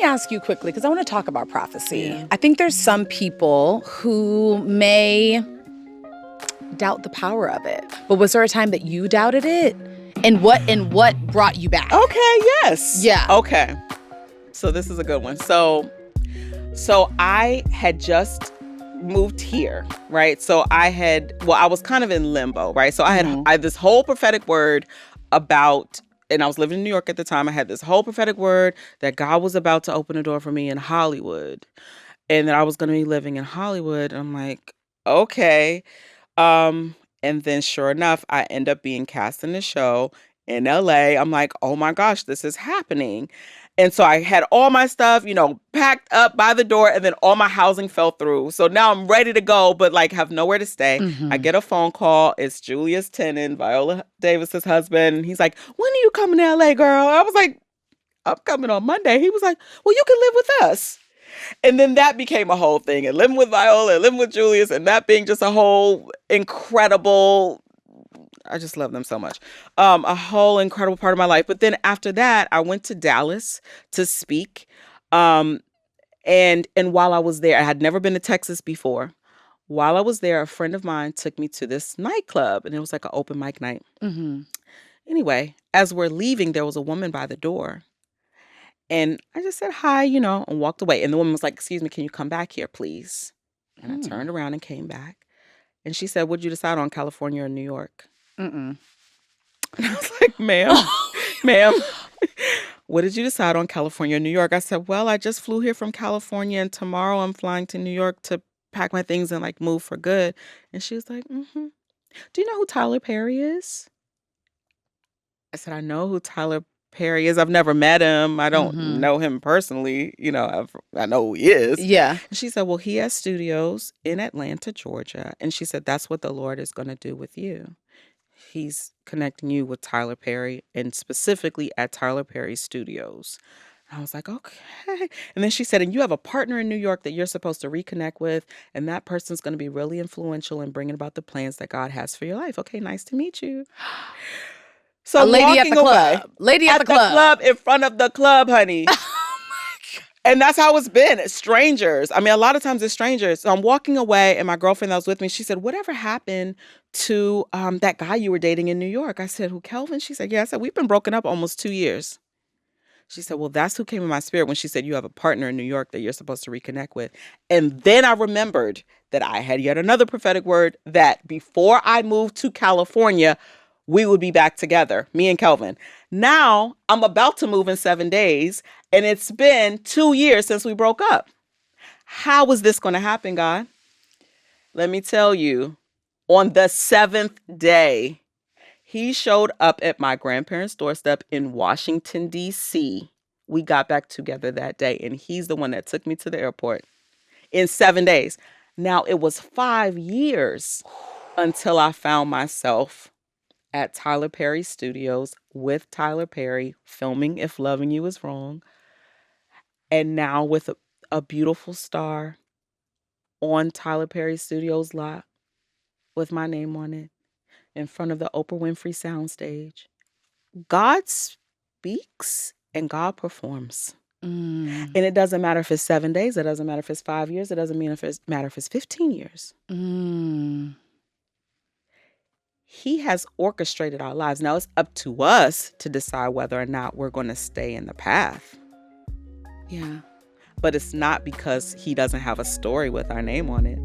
ask you quickly, because I want to talk about prophecy. Yeah. I think there's some people who may doubt the power of it. But was there a time that you doubted it? And what brought you back? Okay, yes. Yeah. Okay. So this is a good one. So I had just moved here, right? So I was kind of in limbo, right? So I had this whole prophetic word about, and I was living in New York at the time. I had this whole prophetic word that God was about to open a door for me in Hollywood, and that I was going to be living in Hollywood. And I'm like, okay. And then sure enough, I end up being cast in the show in LA. I'm like, oh my gosh, this is happening. And so I had all my stuff, packed up by the door, and then all my housing fell through. So now I'm ready to go, but like have nowhere to stay. I get a phone call. It's Julius Tennant, Viola Davis's husband. And he's like, when are you coming to LA, girl? I was like, I'm coming on Monday. He was like, well, you can live with us. And then that became a whole thing. And living with Viola and living with Julius, and that being just a whole incredible, I just love them so much. A whole incredible part of my life. But then after that, I went to Dallas to speak. And while I was there, I had never been to Texas before. While I was there, a friend of mine took me to this nightclub, and it was like an open mic night. Anyway, as we're leaving, there was a woman by the door. And I just said hi, and walked away. And the woman was like, excuse me, can you come back here, please? And I turned around and came back. And she said, what'd you decide on, California or New York? And I was like, ma'am, what did you decide on, California or New York? I said, well, I just flew here from California, and tomorrow I'm flying to New York to pack my things and like move for good. And she was like, do you know who Tyler Perry is? I said, I know who Tyler Perry is. I've never met him. I don't know him personally. I know who he is. Yeah. And she said, well, he has studios in Atlanta, Georgia. And she said, that's what the Lord is going to do with you. He's connecting you with Tyler Perry, and specifically at Tyler Perry Studios. I was like, okay. And then she said, and you have a partner in New York that you're supposed to reconnect with, and that person's going to be really influential in bringing about the plans that God has for your life. Okay, nice to meet you. So a lady at the club. Lady at the club. In front of the club, honey. And that's how it's been. It's strangers. I mean, a lot of times it's strangers. So I'm walking away, and my girlfriend that was with me, she said, whatever happened to that guy you were dating in New York? I said, who, Kelvin? She said, yeah. I said, we've been broken up almost 2 years. She said, well, that's who came in my spirit when she said, you have a partner in New York that you're supposed to reconnect with. And then I remembered that I had yet another prophetic word that before I moved to California, we would be back together, me and Kelvin. Now I'm about to move in 7 days, and it's been 2 years since we broke up. How is this going to happen, God? Let me tell you, on the 7th day, he showed up at my grandparents' doorstep in Washington, D.C. We got back together that day, and he's the one that took me to the airport in 7 days. Now, it was 5 years until I found myself at Tyler Perry Studios with Tyler Perry, filming If Loving You Is Wrong. And now with a beautiful star on Tyler Perry Studios lot with my name on it in front of the Oprah Winfrey soundstage. God speaks and God performs. And it doesn't matter if it's 7 days. It doesn't matter if it's 5 years. It doesn't matter if it's 15 years. He has orchestrated our lives. Now it's up to us to decide whether or not we're going to stay in the path. Yeah. But it's not because he doesn't have a story with our name on it.